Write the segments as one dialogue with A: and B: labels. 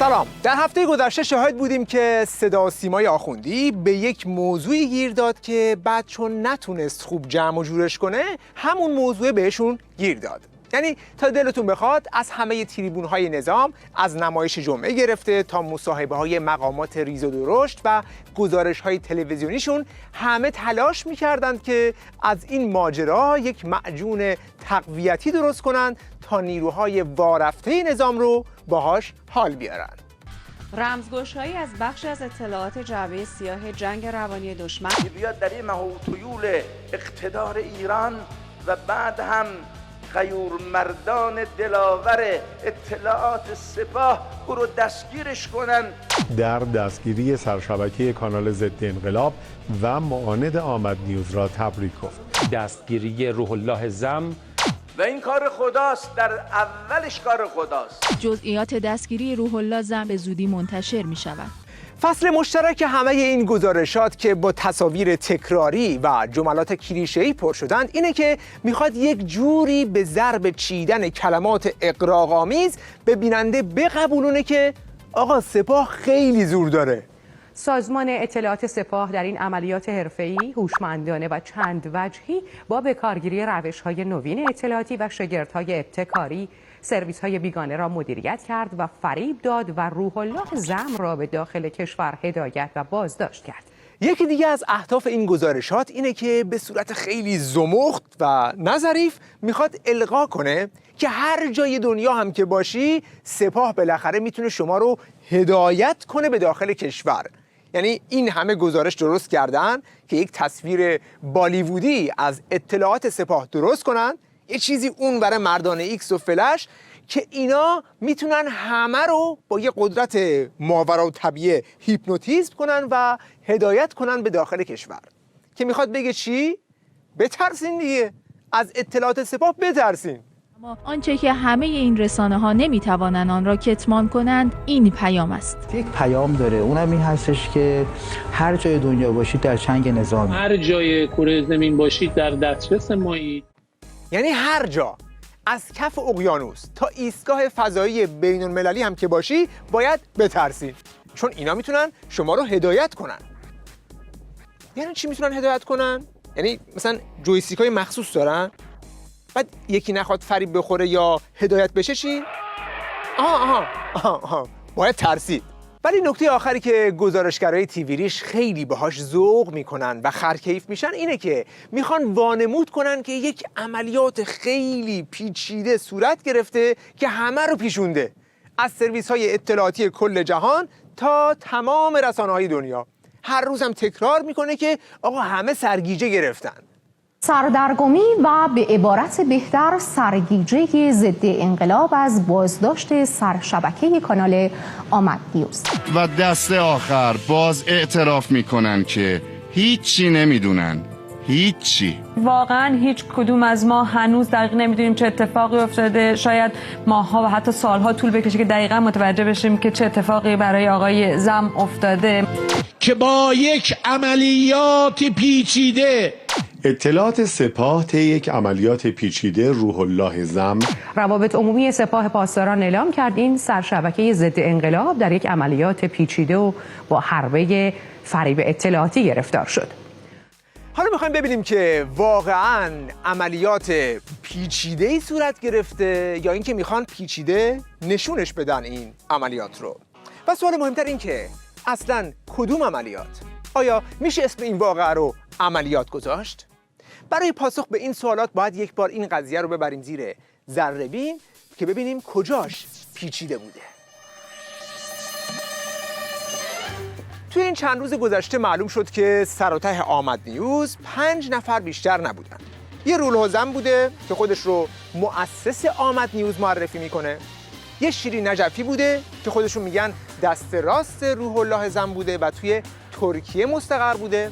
A: سلام. در هفته گذشته شاهد بودیم که صدا و سیمای آخوندی به یک موضوعی گیر داد که بعد چون نتونست خوب جمع و جورش کنه همون موضوع بهشون گیر داد. یعنی تا دلتون بخواد از همه تریبون‌های نظام، از نمایش جمعه گرفته تا مصاحبه‌های مقامات ریز و درشت و گزارش‌های تلویزیونیشون، همه تلاش می‌کردند که از این ماجرا یک معجون تقویتی درست کنند تا نیروهای وارفته نظام رو باهاش حال بیارن.
B: رمزگشایی از بخشی از اطلاعات جعبه سیاه جنگ روانی دشمن
C: بیاد در این محوطیول اقتدار ایران و بعد هم غیور مردان دلاور اطلاعات سپاه او رو دستگیرش کنن.
D: در دستگیری سرشبکه کانال ضد انقلاب و معاند آمد نیوز را تبریک گفت.
E: دستگیری روح الله زم
C: و این کار خداست، در اولش کار خداست.
F: جزئیات دستگیری روح الله زم به زودی منتشر می شود.
A: فصل مشترک همه این گزارشات که با تصاویر تکراری و جملات کلیشه‌ای پر شدند اینه که میخواد یک جوری به ضرب چیدن کلمات اغراق‌آمیز به بیننده بقبولونه که آقا سپاه خیلی زور داره.
G: سازمان اطلاعات سپاه در این عملیات حرفه‌ای، هوشمندانه و چند وجهی با بکارگیری روش‌های نوین اطلاعاتی و شگردهای ابتکاری سرویس‌های بیگانه را مدیریت کرد و فریب داد و روح الله زم را به داخل کشور هدایت و بازداشت کرد.
A: یکی دیگه از اهداف این گزارشات اینه که به صورت خیلی زمخت و نظریف میخواد القا کنه که هر جای دنیا هم که باشی سپاه بالاخره میتونه شما رو هدایت کنه به داخل کشور. یعنی این همه گزارش درست کردن که یک تصویر بالیوودی از اطلاعات سپاه درست کنن، یه چیزی اون برای مردان ایکس و فلش که اینا میتونن همه رو با یه قدرت ماورا و طبیعه هیپنوتیزم کنن و هدایت کنن به داخل کشور. که میخواد بگه چی؟ بترسین دیگه، از اطلاعات سپاه بترسین.
F: اما آنچه که همه این رسانه ها نمیتوانند آن را کتمان کنند این پیام است.
H: یک پیام داره، اونم این هستش که هر جای دنیا باشید در چنگ نظامی،
I: هر جای کره زمین باشید در دسترس مایید.
A: یعنی هر جا، از کف اقیانوس تا ایستگاه فضایی بین المللی هم که باشی باید بترسین، چون اینا میتونن شما رو هدایت کنن. یعنی چی میتونن هدایت کنن؟ یعنی مثلا جویستیک های مخصوص دارن، بعد یکی نخواد فریب بخوره یا هدایت بشه چی؟ باید ترسید. ولی نکته آخری که گزارشگرای تیویریش خیلی باهاش ذوق میکنن و خرکیف میشن اینه که میخوان وانمود کنن که یک عملیات خیلی پیچیده صورت گرفته که همه رو پیشونده، از سرویس های اطلاعاتی کل جهان تا تمام رسانه‌های دنیا. هر روزم تکرار میکنه که آقا همه سرگیجه گرفتن.
J: سردرگمی و به عبارت بهتر سرگیجه ضد انقلاب از بازداشت سرشبکه کانال آمد نیوز.
K: و دسته آخر باز اعتراف میکنن که هیچی نمیدونن، هیچی.
B: واقعا هیچ کدوم از ما هنوز دقیق نمیدونیم چه اتفاقی افتاده. شاید ماها و حتی سالها طول بکشه که دقیقا متوجه بشیم که چه اتفاقی برای آقای زم افتاده.
I: که با یک عملیات پیچیده
D: اطلاعات سپاه طی یک عملیات پیچیده روح الله زم،
G: روابط عمومی سپاه پاسداران اعلام کرد این سرشبکه ضد انقلاب در یک عملیات پیچیده و با حربه فریب اطلاعاتی گرفتار شد.
A: حالا میخوایم ببینیم که واقعاً عملیات پیچیده‌ای صورت گرفته یا اینکه میخوان پیچیده نشونش بدن این عملیات رو. و سوال مهمتر این که اصلاً کدوم عملیات؟ آیا میشه اسم این واقعه رو عملیات گذاشت؟ برای پاسخ به این سوالات باید یک بار این قضیه رو ببریم زیر ذره‌بین که ببینیم کجاش پیچیده بوده. توی این چند روز گذشته معلوم شد که سر و ته آمد نیوز 5 نفر بیشتر نبودن. یه روح الله زم بوده که خودش رو مؤسس آمد نیوز معرفی میکنه. یه شیرین نجفی بوده که خودشون میگن دست راست روح الله زم بوده و توی ترکیه مستقر بوده.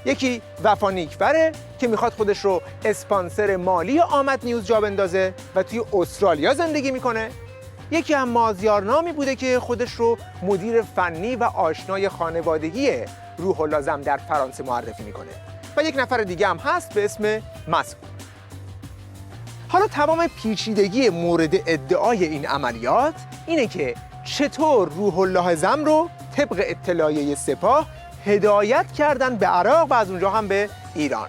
A: یکی وفا نیکبره که میخواد خودش رو اسپانسر مالی آمد نیوز جا بندازه و توی استرالیا زندگی میکنه. یکی هم مازیار نامی بوده که خودش رو مدیر فنی و آشنای خانوادگی روح الله زم در فرانسه معرفی میکنه و یک نفر دیگه هم هست به اسم مسعود. حالا تمام پیچیدگی مورد ادعای این عملیات اینه که چطور روح الله زم رو طبق اطلاعیه سپاه هدایت کردن به عراق و از اونجا هم به ایران.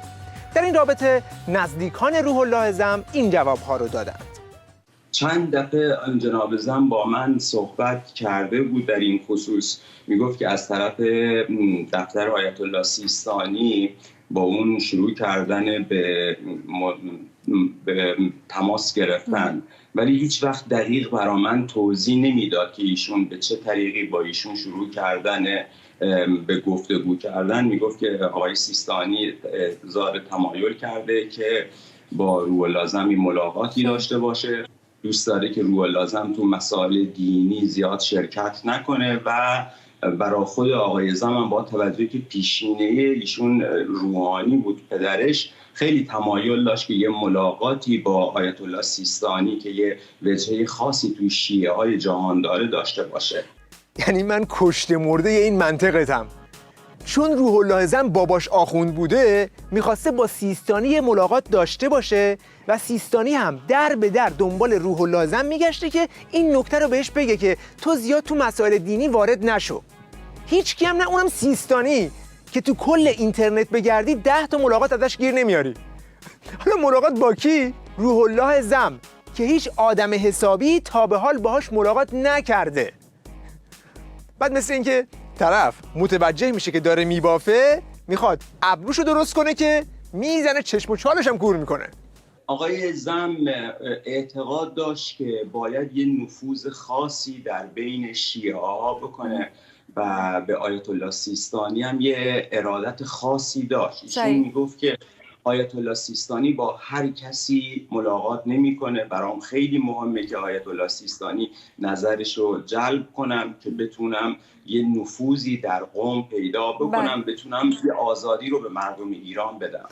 A: در این رابطه نزدیکان روح الله زم این جوابها رو دادند.
L: چند دفعه جناب زم با من صحبت کرده بود در این خصوص. میگفت که از طرف دفتر آیت الله سیستانی با اون شروع کردن به تماس گرفتن، ولی هیچ وقت دقیق برا من توضیح نمیداد که ایشون به چه طریقی با ایشون شروع کردن به گفتگو کردن. میگفت که آقای سیستانی ظاهر تمایل کرده که با روح الله زم ملاقاتی داشته باشه، دوست داره که روح الله زم تو مسائل دینی زیاد شرکت نکنه و برای خود آقای زم هم با توجه که پیشینه ایشون روحانی بود، پدرش خیلی تمایل داشت که یه ملاقاتی با آیت الله سیستانی که یه وجهه خاصی توی شیعه های جهان داره داشته باشه.
A: یعنی من کشته مرده این منطقتم. چون روح الله زم باباش آخوند بوده میخواسته با سیستانی یه ملاقات داشته باشه و سیستانی هم در به در دنبال روح الله زم میگشته که این نکته رو بهش بگه که تو زیاد تو مسائل دینی وارد نشو. هیچ کی هم نه، اونم سیستانی که تو کل اینترنت بگردی 10 تا ملاقات ازش گیر نمیاری. حالا ملاقات با کی؟ روح الله زم که هیچ آدم حسابی تا به حال باهاش ملاقات نکرده. بعد مثل اینکه طرف متوجه میشه که داره میبافه، میخواد ابروشو درست کنه که میزنه چشم و چالش هم کور میکنه.
L: آقای زم اعتقاد داشت که باید یه نفوذ خاصی در بین شیعه ها بکنه و به آیت الله سیستانی هم یه ارادت خاصی داشت. ایشون میگفت که آیت الله سیستانی با هر کسی ملاقات نمیکنه، برام خیلی مهمه که آیت الله سیستانی نظرش رو جلب کنم که بتونم یه نفوذی در قم پیدا بکنم، بتونم یه آزادی رو به مردم ایران بدم.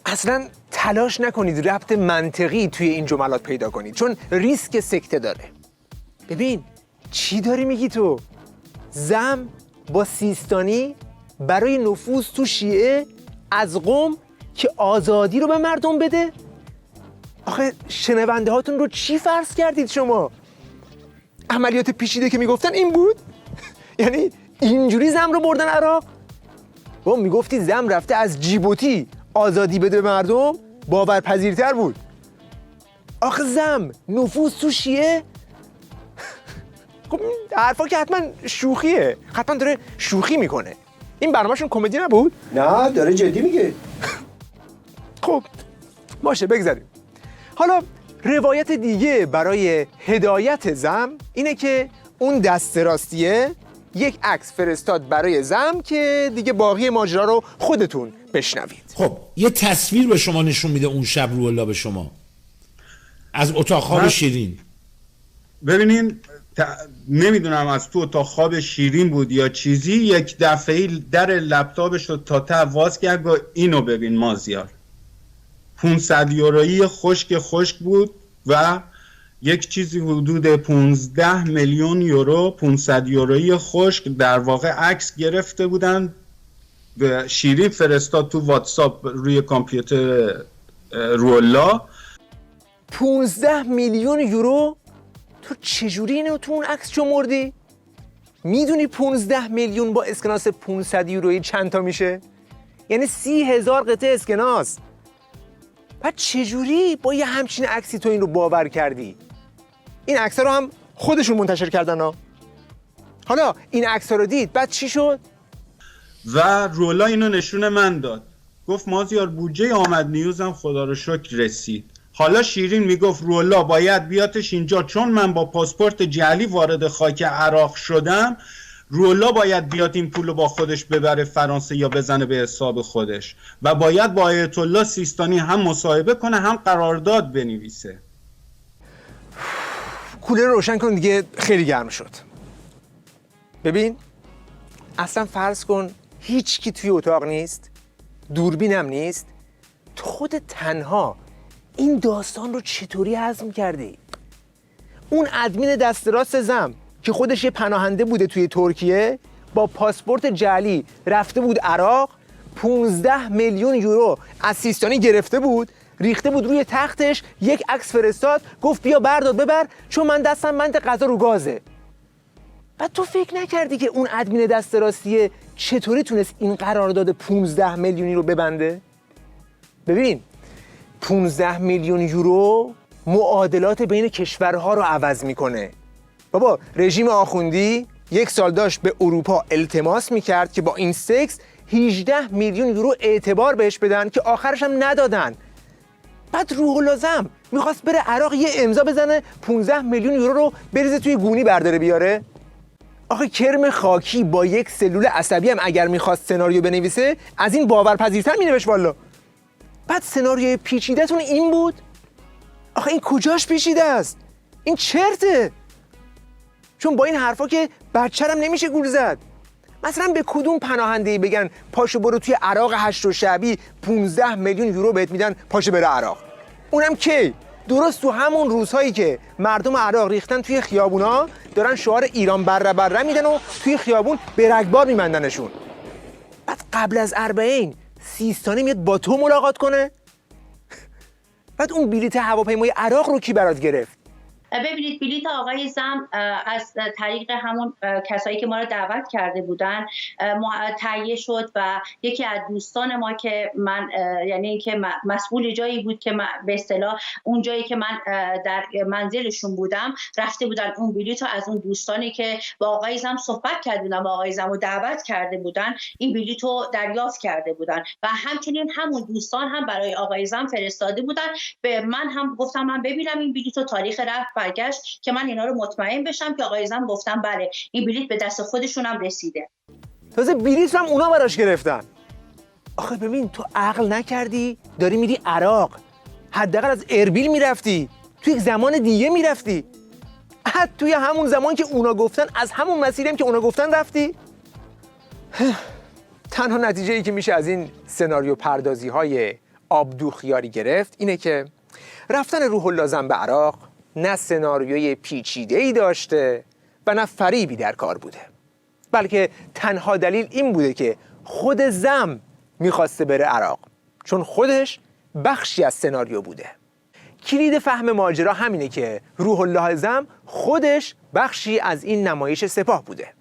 A: اصلا تلاش نکنید ربط منطقی توی این جملات پیدا کنید، چون ریسک سکته داره. ببین چی داری میگی تو؟ زم با سیستانی برای نفوذ تو شیعه از قم که آزادی رو به مردم بده؟ آخه شنونده هاتون رو چی فرض کردید شما؟ عملیات پیچیده که میگفتن این بود؟ یعنی اینجوری زم رو بردن عراق؟ با میگفتی زم رفته از جیبوتی آزادی بده به مردم، باورپذیرتر بود. آخه زم نفوذ تو شیعه؟ خب حرفا که حتما شوخیه، حتما داره شوخی میکنه. این برنامه‌شون کمدی نبود؟
M: نه داره جدی میگه.
A: خب باشه بگذاریم. حالا روایت دیگه برای هدایت زم اینه که اون دست راستیه یک عکس فرستاد برای زم که دیگه باقی ماجرا رو خودتون بشنوید.
N: خب یه تصویر به شما نشون میده اون شب روح الله به شما از اتاق خواب شیرین.
O: ببینین نمیدونم از تو اتاق خواب شیرین بود یا چیزی، یک دفعه در لپتاپش رو تا ته واز کرد و اینو ببین مازیار 500 یورویی خشک بود و یک چیزی حدود 15 میلیون یورو 500 یورویی خشک در واقع عکس گرفته بودن و شیرین فرستاد تو واتساپ روی کامپیوتر روح الله.
A: 15 میلیون یورو؟ تو چجوری اینو تو اون عکس شمردی؟ میدونی 15 میلیون با اسکناس 500 یورویی چند تا میشه؟ یعنی 30,000 قطعه اسکناس. بعد چجوری با یه همچین عکسی تو این رو باور کردی؟ این عکس‌ها رو هم خودشون منتشر کردن ها. حالا این عکس‌ها رو دید بعد چی شد؟
O: و رولا اینو نشون من داد، گفت مازیار بودجه آمد نیوز هم خدا رو شکر رسید. حالا شیرین میگفت رولا باید بیاتش اینجا، چون من با پاسپورت جعلی وارد خاک عراق شدم، رولا باید بیاد این پولو با خودش ببره فرانسه یا بزنه به حساب خودش و باید با آیت الله سیستانی هم مصاحبه کنه هم قرارداد بنویسه.
A: کولر روشن کن دیگه، خیلی گرم شد. ببین اصلا فرض کن هیچ کی توی اتاق نیست، دوربینم نیست، تو خودت تنها این داستان رو چطوری هضم کردی؟ اون ادمین دست راست زم که خودش یه پناهنده بوده توی ترکیه، با پاسپورت جعلی رفته بود عراق، 15 میلیون یورو از سیستانی گرفته بود، ریخته بود روی تختش، یک عکس فرستاد، گفت بیا بردار ببر چون من دستم بند غذا رو گازه. بعد تو فکر نکردی که اون ادمین دست راستیه چطوری تونست این قرارداد 15 میلیونی رو ببنده؟ ببین 15 میلیون یورو معادلات بین کشورها رو عوض میکنه. بابا رژیم آخوندی 1 سال داشت به اروپا التماس میکرد که با این سکس 18 میلیون یورو اعتبار بهش بدن که آخرش هم ندادن. بعد روح الله زم میخواست بره عراق یه امضا بزنه 15 میلیون یورو رو بریزه توی گونی برداره بیاره. آخه کرم خاکی با یک سلول عصبی هم اگر میخواست سناریو بنویسه از این باورپذیرتر مینوشت والا. بعد سناریوی پیچیده‌تون این بود؟ آخه این کجاش پیچیده است؟ این چرته؟ چون با این حرفا که بچه‌رم نمیشه گول زد. مثلا به کدوم پناهنده‌ای بگن پاشو برو توی عراق 8 شعبی 15 میلیون یورو بهت میدن پاشو بره عراق؟ اونم کی؟ درست تو همون روزهایی که مردم عراق ریختن توی خیابونا دارن شعار ایران بره بره میدن و توی خیابون به رگبار میمندنشون. بعد قبل از اربعین سیستانی میاد با تو ملاقات کنه؟ بعد اون بلیط هواپیمای عراق رو کی برات گرفت؟
M: ببینید بلیط آقای زم از طریق همون کسایی که ما رو دعوت کرده بودن تهیه شد و یکی از دوستان ما که من یعنی اینکه مسئول جایی بود که به اصطلاح اون جایی که من در منزلشون بودم رفته بودن اون بلیط رو از اون دوستانی که با آقای زم صحبت کرده بودن با آقای زم رو دعوت کرده بودن این بلیط رو دریافت کرده بودن و همچنین همون دوستان هم برای آقای زم فرستاده بودن. به من هم گفتم من ببینم این بلیط رو تاریخ رفت برگشت که من اینا رو مطمئن بشم که آقای زم گفتم بله این بلیط به دست خودشون هم رسیده.
A: تازه بلیط هم اونا براش گرفتن. آخه ببین تو عقل نکردی داری میری عراق، حداقل از اربیل میرفتی، تو یک زمان دیگه میرفتی، حتی توی همون زمان که اونا گفتن از همون مسیری هم که اونا گفتن رفتی. تنها نتیجه ای که میشه از این سناریو پردازی های آبدوخیاری گرفت اینه که رفتن روح الله زم به عراق نه سناریوی پیچیده‌ای داشته و نه فریبی در کار بوده، بلکه تنها دلیل این بوده که خود زم میخواسته بره عراق چون خودش بخشی از سناریو بوده. کلید فهم ماجرا همینه که روح الله زم خودش بخشی از این نمایش سپاه بوده.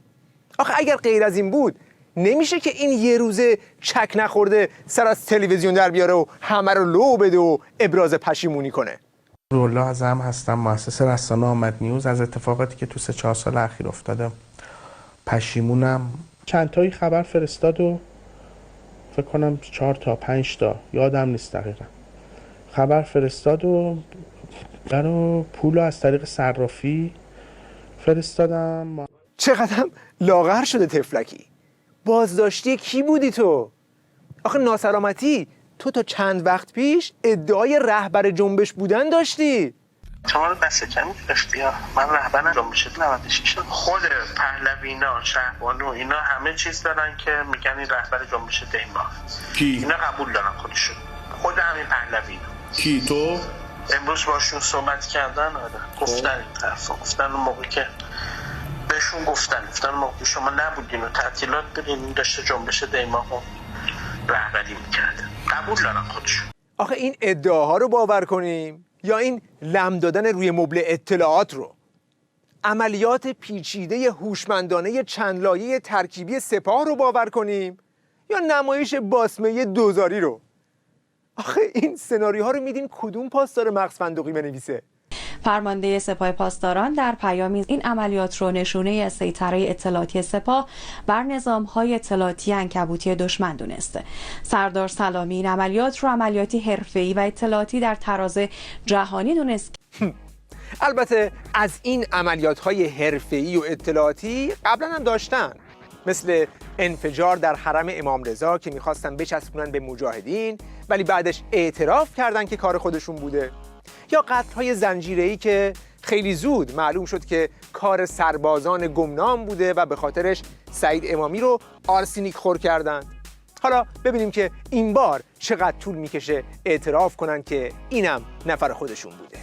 A: آخه اگر غیر از این بود نمیشه که این یه روزه چک نخورده سر از تلویزیون در بیاره و همه رو لو بده و ابراز پشیمونی کنه.
P: روح الله زم هستم، مؤسس رسانه آمد نیوز. از اتفاقاتی که تو 3-4 سال اخیر افتاده پشیمونم. چند تایی خبر فرستاد و فکر کنم 4 تا 5 تا یادم نیست دقیقا خبر فرستاد و برای پول از طریق صرافی فرستادم.
A: چقدرم لاغر شده تفلکی. بازداشتی کی بودی تو؟ آخه ناسلامتی تو تا چند وقت پیش ادعای رهبر جنبش بودن داشتی.
Q: شما رو دست کمی گرفتی ها. من رهبر جنبش 96 خود پهلوینا شهبانو اینا همه چیز دارن که میگن این رهبر جنبش دیما.
N: کی؟
Q: اینا قبول دارن خودشون. خود همین پهلوینا.
N: کی تو؟
Q: امروز باشون صحبت کردن گفتن این طرفا گفتن اون موقع که بهشون گفتن موقع شما نبودین و تعطیلات بدین این داشته جنبش دیما رو رهبری میکرده. قبول دارن خودشون.
A: آخه این ادعاها رو باور کنیم یا این لم دادن روی مبل اطلاعات رو؟ عملیات پیچیده هوشمندانه چند لایه ترکیبی سپاه رو باور کنیم یا نمایش باسمه دوزاری رو؟ آخه این سناریوها رو میدین کدوم پاسدار مغز فندقی بنویسه؟
R: فرمانده سپاه پاسداران در پیامی این عملیات رو نشونه سیطره اطلاعاتی سپاه بر نظام‌های اطلاعاتی عنکبوتی دشمن دونسته. سردار سلامی این عملیات رو عملیاتی حرفه‌ای و اطلاعاتی در تراز جهانی دونست.
A: البته از این عملیات‌های حرفه‌ای و اطلاعاتی قبلا هم داشتن، مثل انفجار در حرم امام رضا که می‌خواستن بچسبونن به مجاهدین ولی بعدش اعتراف کردن که کار خودشون بوده، یا قتل‌های زنجیره‌ای که خیلی زود معلوم شد که کار سربازان گمنام بوده و به خاطرش سعید امامی رو آرسینیک خور کردن. حالا ببینیم که این بار چقدر طول میکشه اعتراف کنن که اینم نفر خودشون بوده.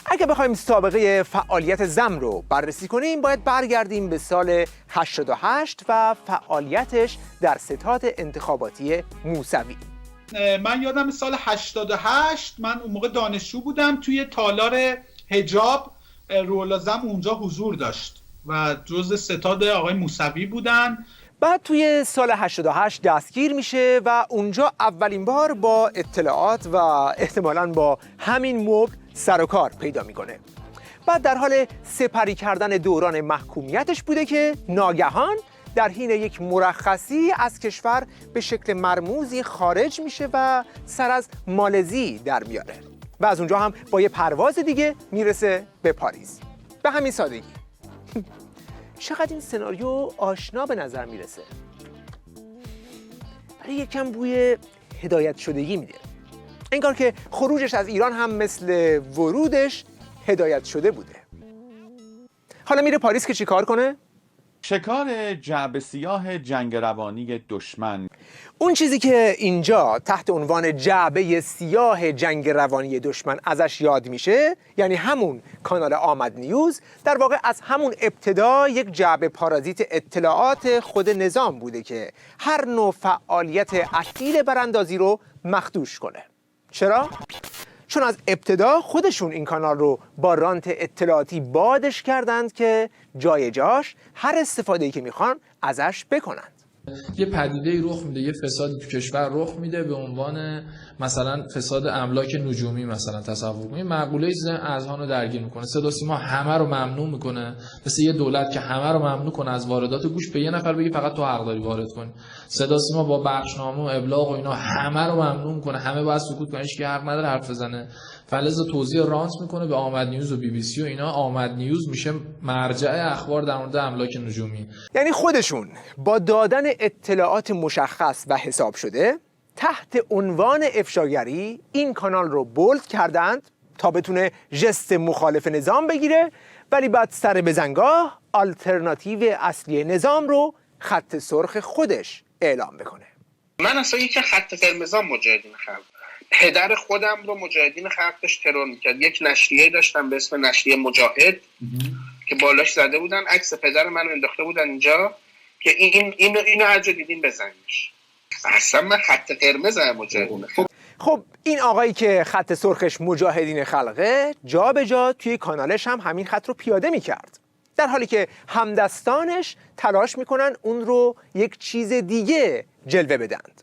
A: اگه بخوایم سابقه فعالیت زم رو بررسی کنیم باید برگردیم به سال 88 و فعالیتش در ستاد انتخاباتی موسوی.
S: من یادم سال 88 من اون موقع دانشجو بودم، توی تالار حجاب روح زم اونجا حضور داشت و جزء ستاد آقای موسوی بودن.
A: بعد توی سال 88 دستگیر میشه و اونجا اولین بار با اطلاعات و احتمالاً با همین مبل سر و کار پیدا میکنه. بعد در حال سپری کردن دوران محکومیتش بوده که ناگهان در حین یک مرخصی از کشور به شکل مرموزی خارج میشه و سر از مالزی در میاره و از اونجا هم با یه پرواز دیگه میرسه به پاریس. به همین سادگی. چقدر این سناریو آشنا به نظر میرسه، ولی یکم بوی هدایت شدگی میده. انگار که خروجش از ایران هم مثل ورودش هدایت شده بوده. حالا میره پاریس که چی کار کنه؟
T: شکار جعبه سیاه جنگ روانی دشمن.
A: اون چیزی که اینجا تحت عنوان جعبه سیاه جنگ روانی دشمن ازش یاد میشه، یعنی همون کانال آمد نیوز، در واقع از همون ابتدا یک جعبه پارازیت اطلاعات خود نظام بوده که هر نوع فعالیت اصیل براندازی رو مخدوش کنه. چرا؟ چون از ابتدا خودشون این کانال رو با رانت اطلاعاتی بادش کردند که جای جاش هر استفاده‌ای که میخوان ازش بکنند.
U: یه پدیده‌ای رخ میده، یه فسادی تو کشور رخ میده به عنوان مثلا فساد املاک نجومی، مثلا تصور کنید مقوله اذهان رو درگیر میکنه. صدا سیما همه رو ممنوع میکنه، مثل یه دولت که همه رو ممنوع کنه از واردات گوش، به یه نفر بگی فقط تو حق داری وارد کنی. صدا سیما با بخشنامه و ابلاغ و اینا همه رو ممنوع میکنه، همه باید سکوت کنن، هیچ کی حق نداره حرف بزنه. فلز توزیع رانت میکنه به آمد نیوز و BBC و اینا. آمد نیوز میشه مرجع اخبار در مورد املاک نجومی.
A: یعنی خودشون با دادن اطلاعات مشخص و حساب شده تحت عنوان افشاگری این کانال رو بولد کردند تا بتونه ژست مخالف نظام بگیره، ولی بعد سر بزنگاه آلترناتیو اصلی نظام رو خط سرخ خودش اعلام بکنه.
Q: من اصلا یکی خط قرمزام مجاهدین خلق، پدر خودم رو مجاهدین خلق داشت ترور میکرد. یک نشریه داشتم به اسم نشریه مجاهد که بالاش زده بودن عکس پدر منو انداخته بودن اینجا که اینو هر جا دیدین بزنیش. اصلا من خط قرمزم مجاهدین خلق.
A: خب این آقایی که خط سرخش مجاهدین خلقه جا به جا توی کانالش هم همین خط رو پیاده میکرد، در حالی که همدستانش تلاش میکنن اون رو یک چیز دیگه جلوه بدند.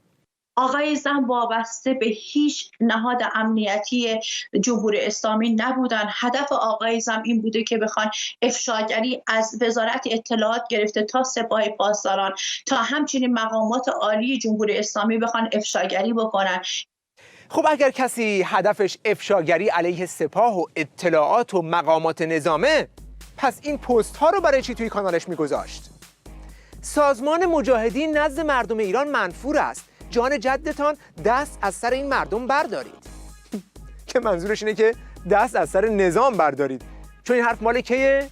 M: آقای زم وابسته به هیچ نهاد امنیتی جمهوری اسلامی نبودن. هدف آقای زم این بوده که بخوان افشاگری از وزارت اطلاعات گرفته تا سپاه پاسداران تا همچنین مقامات عالی جمهوری اسلامی بخوان افشاگری بکنن.
A: خب اگر کسی هدفش افشاگری علیه سپاه و اطلاعات و مقامات نظامه، پس این پست ها رو برای چی توی کانالش میگذاشت؟ سازمان مجاهدین نزد مردم ایران منفور است، جان جدتان دست از سر این مردم بردارید. که منظورش اینه که دست از سر نظام بردارید، چون این حرف مال کیه؟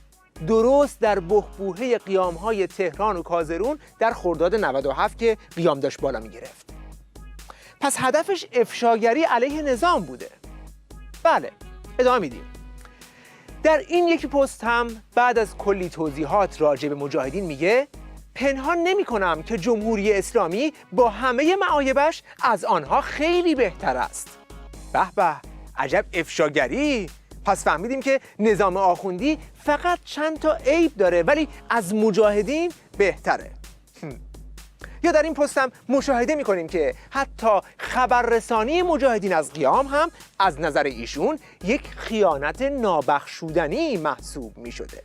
A: درست در بحبوحه قیامهای تهران و کازرون در خرداد 97 که قیام داشت بالا میگرفت. پس هدفش افشاگری علیه نظام بوده. بله، ادامه میدیم. در این یکی پست هم بعد از کلی توضیحات راجع به مجاهدین میگه پنهان نمی کنم که جمهوری اسلامی با همه معایبش از آنها خیلی بهتر است. به به، عجب افشاگری. پس فهمیدیم که نظام آخوندی فقط چند تا عیب داره ولی از مجاهدین بهتره. یا در این پست هم مشاهده میکنیم که حتی خبررسانی مجاهدین از قیام هم از نظر ایشون یک خیانت نابخشودنی محسوب میشده.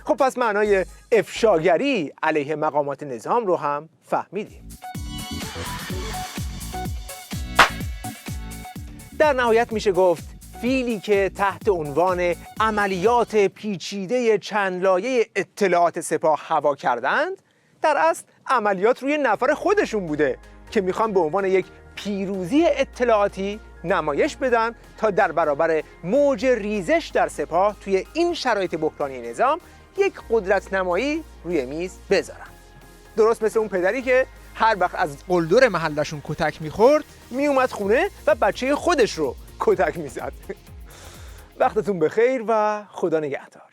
A: خب پس معنای افشاگری علیه مقامات نظام رو هم فهمیدیم. در نهایت میشه گفت فیلی که تحت عنوان عملیات پیچیده چند لایه اطلاعات سپاه هوا کردند، در اصل عملیات روی نفر خودشون بوده که میخوان به عنوان یک پیروزی اطلاعاتی نمایش بدن تا در برابر موج ریزش در سپاه توی این شرایط بحرانی نظام یک قدرت نمایی روی میز بذارن. درست مثل اون پدری که هر وقت از قلدر محلشون کتک میخورد میومد خونه و بچه خودش رو کتک میزد. وقتتون بخیر و خدا نگهدار.